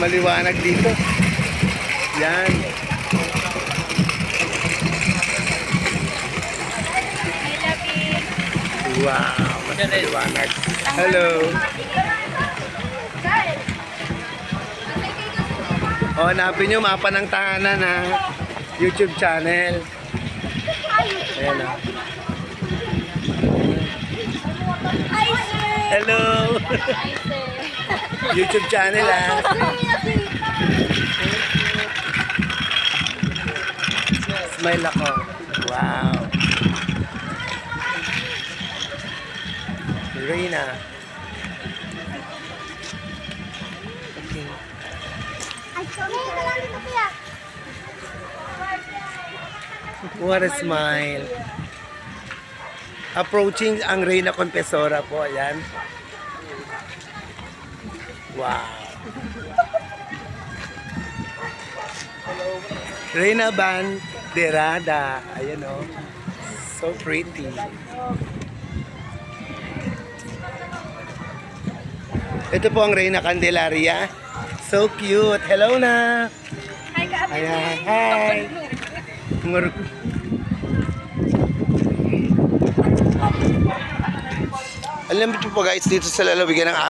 maliwanag dito. Yan. Wow, mas maliwanag. Hello. O, hanapin nyo mapa ng tahanan na YouTube channel. Ayan o. Hello. YouTube channel Smile ako. Wow. Reyna. Okay. What a smile. Approaching ang Reyna Confessora po. Ayan. Wow. Reyna Banderada. Ayan o. So pretty. Ito po ang Reyna Candelaria. So cute. Hello na. Hi, Ka-Ate. Ayan. Hi. Alam niyo po guys, dito sa lalawigan ng